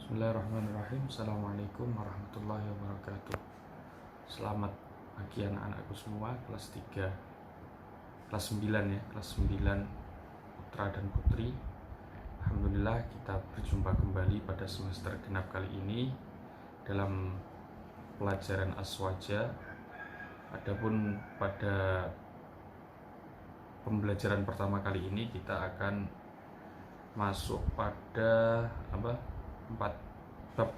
Bismillahirrahmanirrahim. Assalamualaikum warahmatullahi wabarakatuh. Selamat pagi anak-anakku semua, kelas 3, kelas 9 ya, kelas 9 putra dan putri. Alhamdulillah kita berjumpa kembali pada semester genap kali ini dalam pelajaran aswaja. Adapun pada pembelajaran pertama kali ini kita akan masuk pada bab 4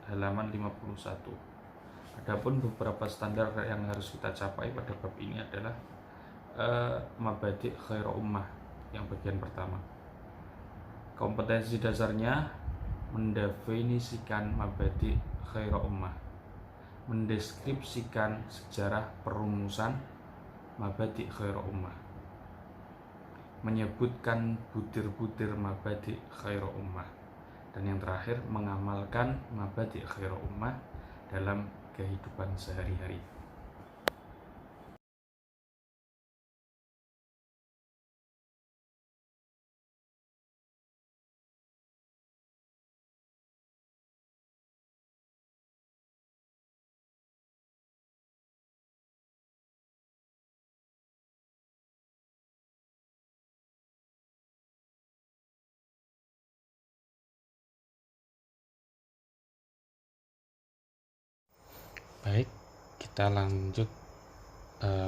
halaman 51. Adapun beberapa standar yang harus kita capai pada bab ini adalah mabadi' khaira ummah yang bagian pertama. Kompetensi dasarnya mendefinisikan mabadi' khaira ummah, mendeskripsikan sejarah perumusan mabadi' khaira ummah, menyebutkan butir-butir mabadi' khaira ummah, dan yang terakhir mengamalkan mabadi' khaira ummah dalam kehidupan sehari-hari. Baik, kita lanjut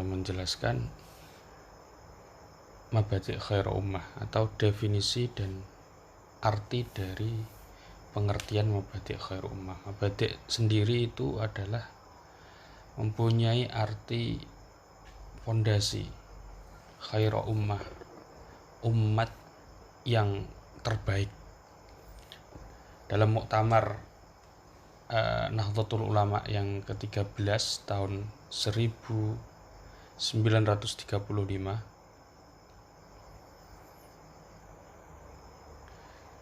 menjelaskan mabadi' khaira ummah atau definisi dan arti dari pengertian mabadi' khaira ummah. Mabadi' sendiri itu adalah mempunyai arti fondasi, khaira ummah, umat yang terbaik. Dalam muktamar Nahdlatul Ulama yang ke-13 tahun 1935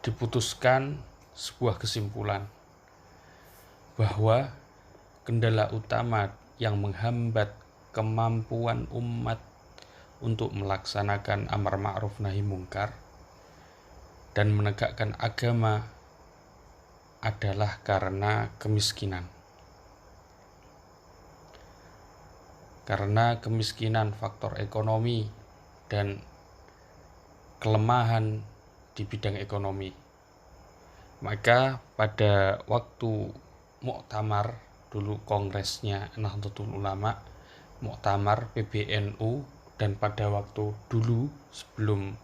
diputuskan sebuah kesimpulan bahwa kendala utama yang menghambat kemampuan umat untuk melaksanakan amar ma'ruf nahi mungkar dan menegakkan agama adalah karena kemiskinan. Karena kemiskinan, faktor ekonomi, dan kelemahan di bidang ekonomi. Maka pada waktu muktamar, dulu kongresnya Nahdlatul Ulama, muktamar PBNU, dan pada waktu dulu sebelum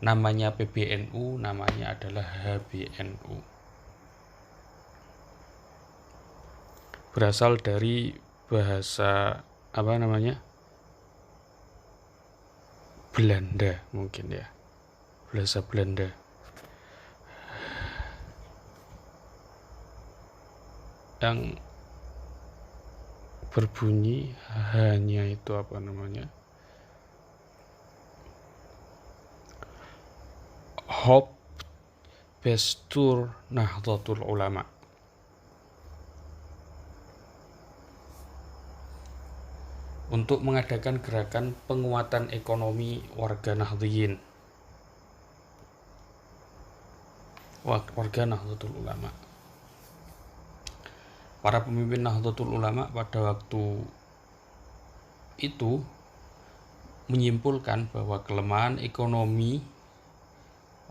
namanya PBNU, namanya adalah HBNU. Berasal dari bahasa Belanda mungkin ya, bahasa Belanda. Yang berbunyi hanya itu Hope Bestur Nahdlatul Ulama. Untuk mengadakan gerakan penguatan ekonomi warga Nahdliyin, warga Nahdlatul Ulama. Para pemimpin Nahdlatul Ulama pada waktu itu menyimpulkan bahwa kelemahan ekonomi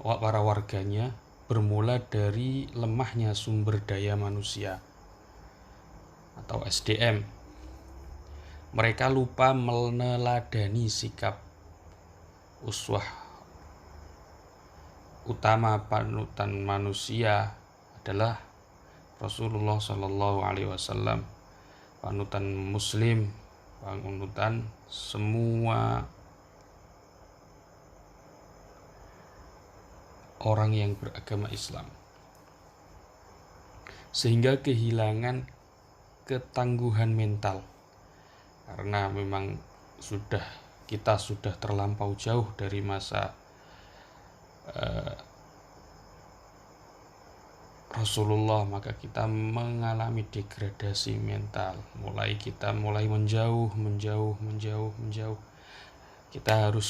para warganya bermula dari lemahnya sumber daya manusia atau SDM. Mereka lupa meneladani sikap uswah utama panutan manusia adalah Rasulullah Shallallahu Alaihi Wasallam, panutan Muslim, panutan semua orang yang beragama Islam, sehingga kehilangan ketangguhan mental. Karena memang kita sudah terlampau jauh dari masa Rasulullah, maka kita mengalami degradasi mental. Kita mulai menjauh. Kita harus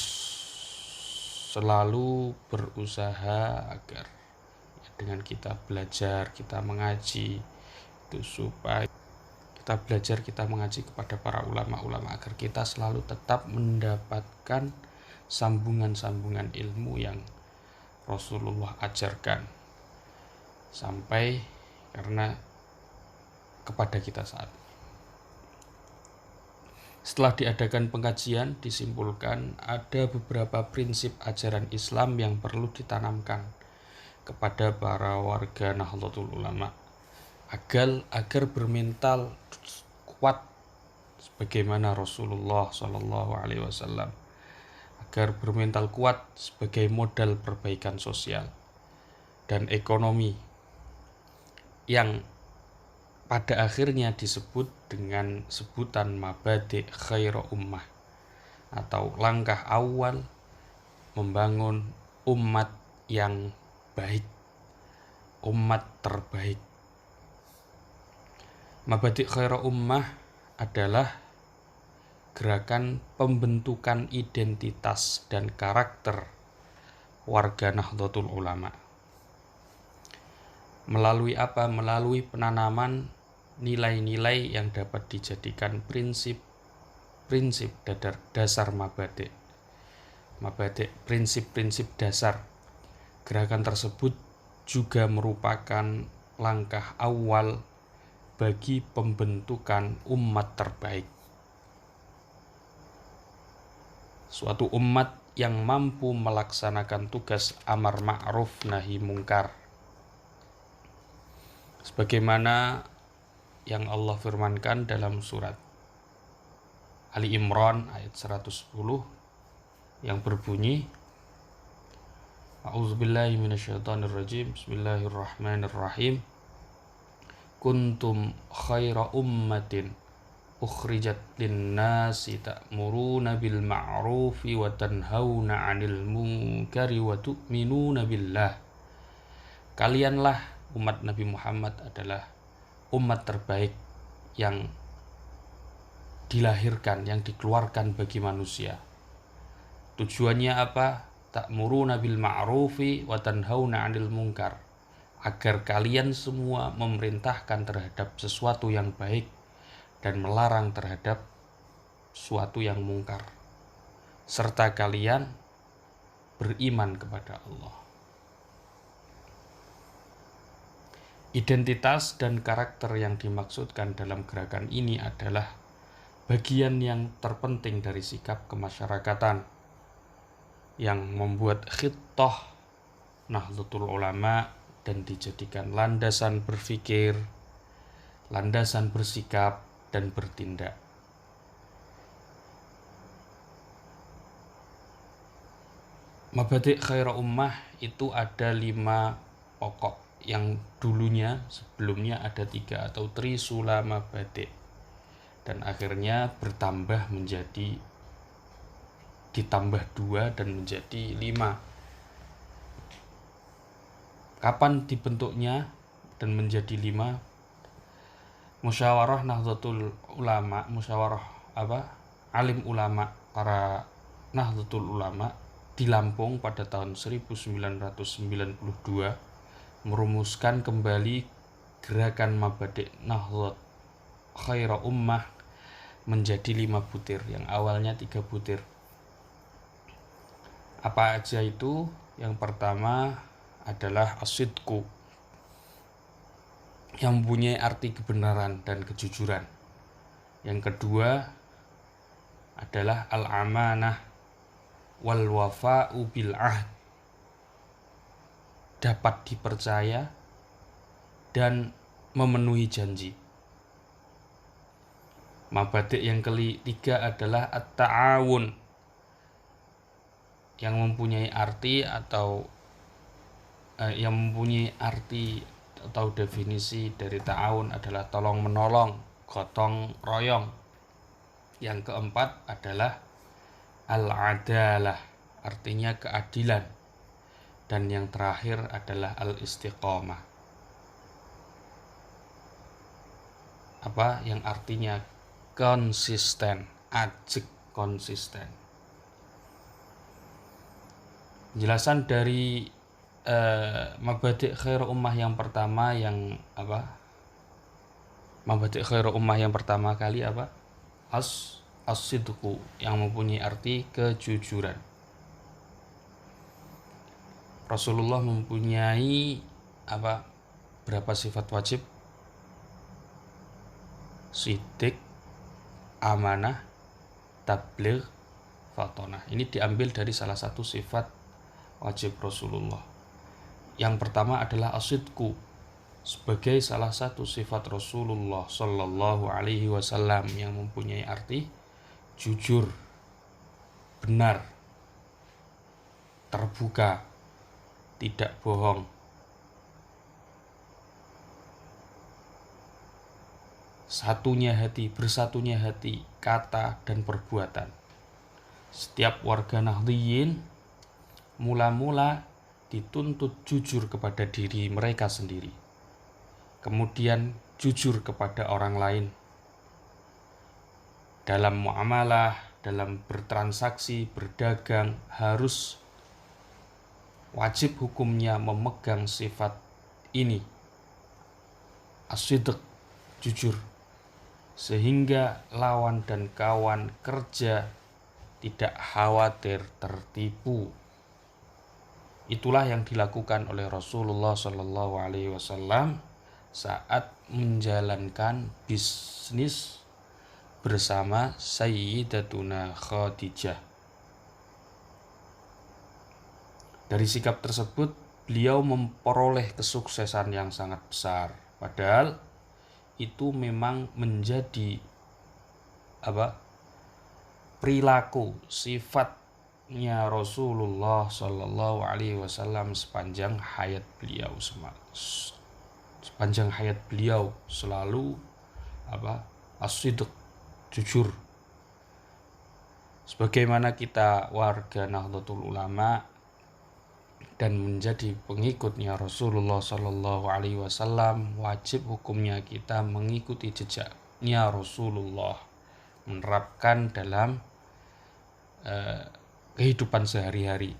selalu berusaha agar dengan kita belajar, kita mengaji, itu supaya kita belajar, kita mengaji kepada para ulama-ulama agar kita selalu tetap mendapatkan sambungan-sambungan ilmu yang Rasulullah ajarkan sampai karena kepada kita saat ini. Setelah diadakan pengajian, disimpulkan ada beberapa prinsip ajaran Islam yang perlu ditanamkan kepada para warga Nahdlatul Ulama agar bermental kuat sebagaimana Rasulullah SAW, agar bermental kuat sebagai modal perbaikan sosial dan ekonomi yang pada akhirnya disebut dengan sebutan mabadi' khaira ummah atau langkah awal membangun umat yang baik, umat terbaik. Mabadi' khaira ummah adalah gerakan pembentukan identitas dan karakter warga Nahdlatul Ulama. Melalui apa? Melalui penanaman nilai-nilai yang dapat dijadikan prinsip dasar mabadi', prinsip-prinsip dasar. Gerakan tersebut juga merupakan langkah awal bagi pembentukan umat terbaik. Suatu umat yang mampu melaksanakan tugas amar ma'ruf nahi mungkar. Sebagaimana yang Allah firmankan dalam surat Ali Imran ayat 110 yang berbunyi, A'udzubillahi minasyaitonirrajim, Bismillahirrahmanirrahim. Kuntum khaira ummatin ukhrijat linnasi ta'muruna bil ma'rufi wa tanhauna 'anil munkari wa tu'minuna billah. Kalianlah umat Nabi Muhammad adalah umat terbaik yang dilahirkan, yang dikeluarkan bagi manusia. Tujuannya apa? Ta'muruna bil ma'rufi wa tanhauna 'anil munkar. Agar kalian semua memerintahkan terhadap sesuatu yang baik dan melarang terhadap sesuatu yang mungkar. Serta kalian beriman kepada Allah. Identitas dan karakter yang dimaksudkan dalam gerakan ini adalah bagian yang terpenting dari sikap kemasyarakatan yang membuat khittah Nahdlatul Ulama dan dijadikan landasan berpikir, landasan bersikap dan bertindak. Mabadi' khaira ummah itu ada 5 pokok. Yang sebelumnya ada 3 atau trisula mabadi', dan akhirnya ditambah 2 dan menjadi 5. Kapan dibentuknya dan menjadi 5? Musyawarah Nahdlatul Ulama, alim ulama para Nahdlatul Ulama di Lampung pada tahun 1992 merumuskan kembali gerakan mabadi' Nahdlat khaira ummah menjadi 5 butir, yang awalnya 3 butir. Apa aja itu? Yang pertama adalah as-sidqu, yang mempunyai arti kebenaran dan kejujuran. Yang kedua adalah al-amanah wal wafa'u bil ahd, dapat dipercaya dan memenuhi janji. Mabadi' yang ketiga adalah at-ta'awun, yang mempunyai arti atau definisi dari ta'awun adalah tolong menolong, gotong royong. Yang keempat adalah al-adalah, artinya keadilan. Dan yang terakhir adalah al-istiqomah, yang artinya konsisten, ajek konsisten. Penjelasan dari Mabadi' khairu ummah yang pertama yang apa? Mabadi' khairu ummah yang pertama kali apa? As-sidqu, yang mempunyai arti kejujuran. Rasulullah mempunyai apa? Berapa sifat wajib? Siddiq, amanah, tabligh, fatonah. Ini diambil dari salah satu sifat wajib Rasulullah. Yang pertama adalah as-sidqu, sebagai salah satu sifat Rasulullah Shallallahu Alaihi Wasallam yang mempunyai arti jujur, benar, terbuka, tidak bohong. Bersatunya hati, kata dan perbuatan. Setiap warga Nahdliyin mula-mula dituntut jujur kepada diri mereka sendiri, kemudian jujur kepada orang lain. Dalam muamalah, dalam bertransaksi, berdagang, harus wajib hukumnya memegang sifat ini, as-sidq, jujur, sehingga lawan dan kawan kerja tidak khawatir tertipu. Itulah yang dilakukan oleh Rasulullah Shallallahu Alaihi Wasallam saat menjalankan bisnis bersama Sayyidatuna Khadijah. Dari sikap tersebut beliau memperoleh kesuksesan yang sangat besar. Padahal itu memang menjadi perilaku, sifatnya Rasulullah Shallallahu Alaihi Wasallam sepanjang hayat beliau. Sepanjang hayat beliau selalu as-sidq, jujur. Sebagaimana kita warga Nahdlatul Ulama dan menjadi pengikutnya Rasulullah Shallallahu Alaihi Wasallam, wajib hukumnya kita mengikuti jejaknya Rasulullah, menerapkan dalam kehidupan sehari-hari.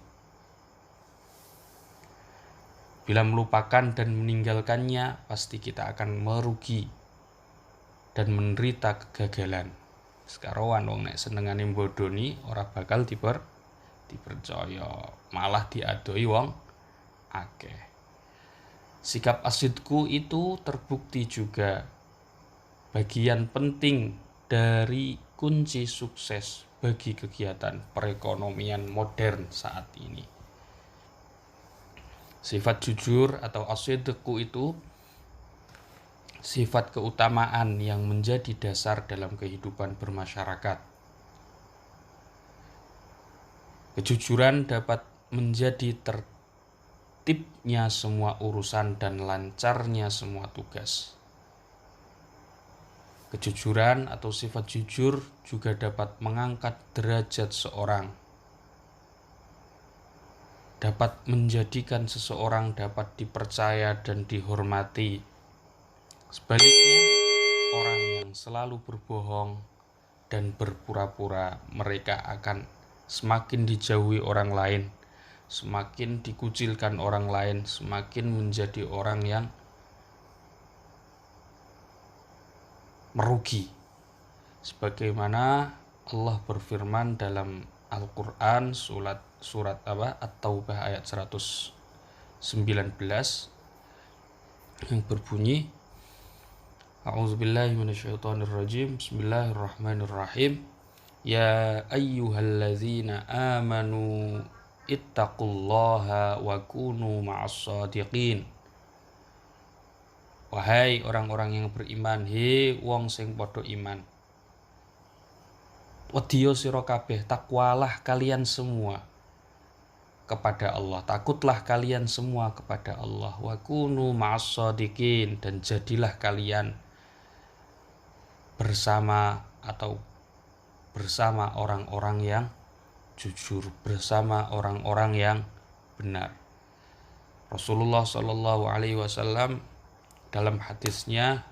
Bila melupakan dan meninggalkannya, pasti kita akan merugi dan menderita kegagalan. Sekarowan wong nek senengane bodoni ora bakal dipercaya, malah diadoi wong akeh. Sikap as-sidqu itu terbukti juga bagian penting dari kunci sukses bagi kegiatan perekonomian modern saat ini. Sifat jujur atau as-sidqu itu sifat keutamaan yang menjadi dasar dalam kehidupan bermasyarakat. Kejujuran dapat menjadi tertibnya semua urusan dan lancarnya semua tugas. Kejujuran atau sifat jujur juga dapat mengangkat derajat seorang, dapat menjadikan seseorang dapat dipercaya dan dihormati. Sebaliknya, orang yang selalu berbohong dan berpura-pura, mereka akan semakin dijauhi orang lain, semakin dikucilkan orang lain, semakin menjadi orang yang merugi. Sebagaimana Allah berfirman dalam Al-Quran surat At-Taubah ayat 119 yang berbunyi, A'udzubillahi minasyaitonirrajim. Bismillahirrahmanirrahim. Ya ayyuhalladzina amanu ittaqullaha wa kunu ma'as-shadiqin. Wahai orang-orang yang beriman, he wong sing padha iman, wedya sira kabeh, takwalah kalian semua kepada Allah, takutlah kalian semua kepada Allah, wa kunu ma'as-shadiqin, dan jadilah kalian bersama orang-orang yang jujur, bersama orang-orang yang benar. Rasulullah Shallallahu Alaihi Wasallam dalam hadisnya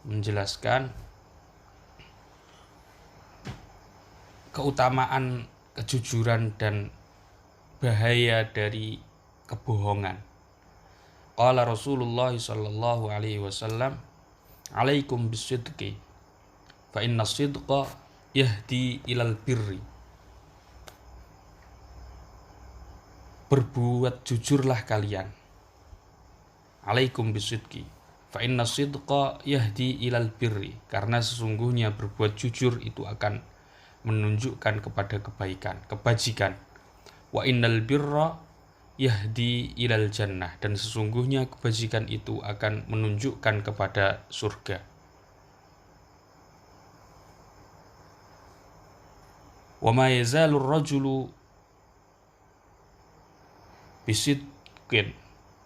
menjelaskan keutamaan kejujuran dan bahaya dari kebohongan. Qala Rasulullah sallallahu alaihi wasallam, "Alaikum bisidqi, fa inna sidqa yahdi ilal birri." Berbuat jujurlah kalian. Alaikum bisidqi, fa inna sidqa yahdi ilal birri. Karena sesungguhnya berbuat jujur itu akan menunjukkan kepada kebaikan, kebajikan. Wa innal birra yahdi ilal jannah. Dan sesungguhnya kebajikan itu akan menunjukkan kepada surga. Wa ma yazalur rajulu bisidqin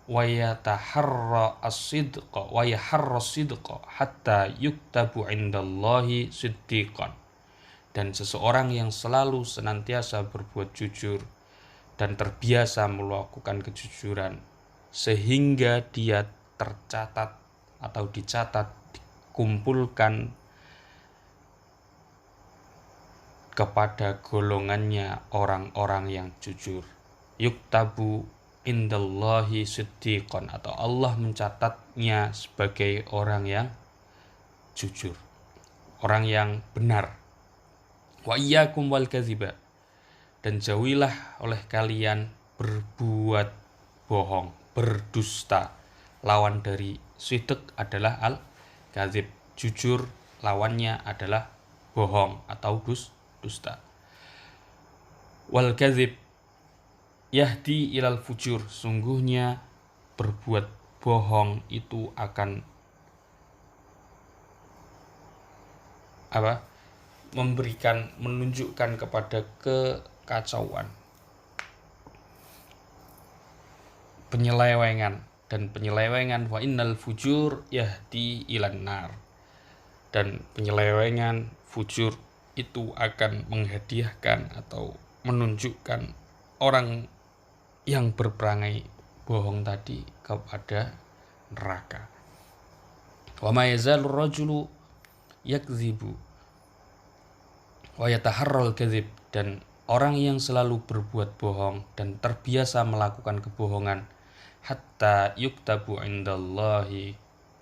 wa yataharra as-sidqa wa yaharra as-sidqa hatta yuktabu 'indallahi siddiqan. Dan seseorang yang selalu senantiasa berbuat jujur dan terbiasa melakukan kejujuran sehingga dia tercatat atau dicatat, dikumpulkan kepada golongannya orang-orang yang jujur. Yuktabu indallahi siddiqan, atau Allah mencatatnya sebagai orang yang jujur, orang yang benar. Wa iyyakum wal kadziba, dan jauhilah oleh kalian berbuat bohong, berdusta. Lawan dari sidq adalah al-kadzib, jujur, lawannya adalah bohong atau dusta. Wal kadzib yahdi ilal fujur, sungguhnya berbuat bohong itu akan menunjukkan kepada kekacauan, penyelewengan, dan penyelewengan wa innal fujur yahdi ilan nar, dan penyelewengan, fujur itu akan menghadiahkan atau menunjukkan orang yang berperangai bohong tadi kepada neraka. Wa ma yazalur rajulu yakdzibu wa yataharral kadzib, dan orang yang selalu berbuat bohong dan terbiasa melakukan kebohongan hatta yuktabu indallahi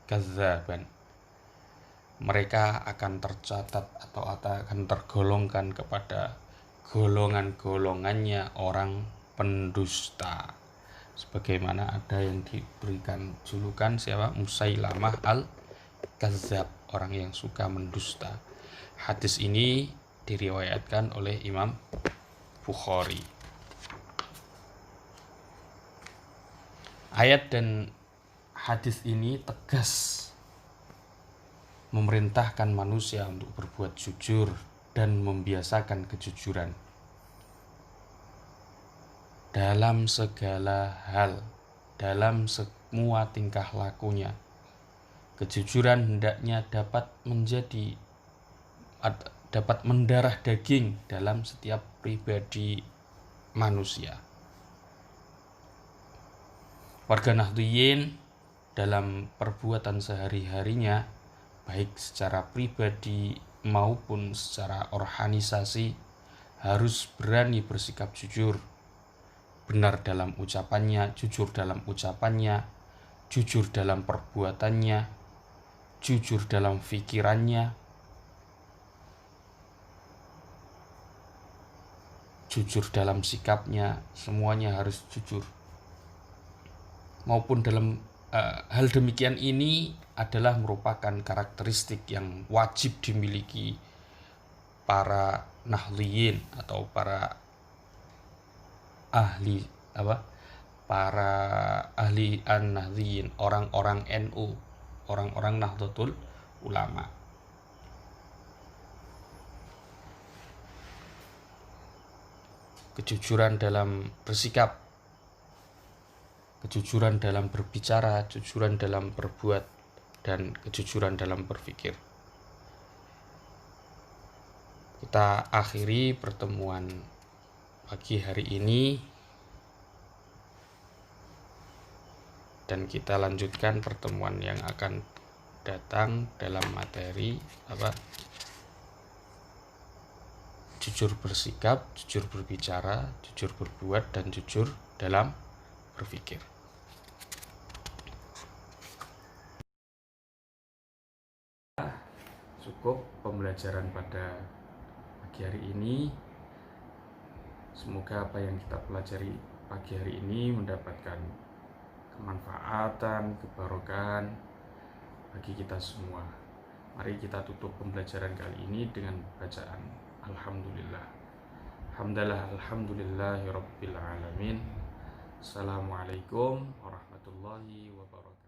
kadzaban, mereka akan tercatat atau akan tergolongkan kepada golongan-golongannya orang pendusta. Sebagaimana ada yang diberikan julukan siapa? Musailamah al-Kadzab, orang yang suka mendusta. Hadis ini diriwayatkan oleh Imam Bukhari. Ayat dan hadis ini tegas memerintahkan manusia untuk berbuat jujur dan membiasakan kejujuran dalam segala hal, dalam semua tingkah lakunya. Kejujuran hendaknya dapat mendarah daging dalam setiap pribadi manusia. Warga Nahdliyin dalam perbuatan sehari-harinya, baik secara pribadi maupun secara organisasi, harus berani bersikap jujur, benar dalam ucapannya, jujur dalam ucapannya, jujur dalam perbuatannya, jujur dalam pikirannya, jujur dalam sikapnya, semuanya harus jujur. Maupun dalam hal demikian ini adalah merupakan karakteristik yang wajib dimiliki para Nahdliyin atau para ahli an-Nahdliyin, orang-orang NU, orang-orang Nahdlatul Ulama. Kejujuran dalam bersikap, kejujuran dalam berbicara, kejujuran dalam berbuat, dan kejujuran dalam berpikir. Kita akhiri pertemuan pagi hari ini dan kita lanjutkan pertemuan yang akan datang dalam materi jujur bersikap, jujur berbicara, jujur berbuat, dan jujur dalam berpikir. Cukup pembelajaran pada pagi hari ini. Semoga apa yang kita pelajari pagi hari ini mendapatkan kemanfaatan, kebarokahan bagi kita semua. Mari kita tutup pembelajaran kali ini dengan bacaan Alhamdulillah. Alhamdulillahirabbil alamin. Assalamualaikum warahmatullahi wabarakatuh.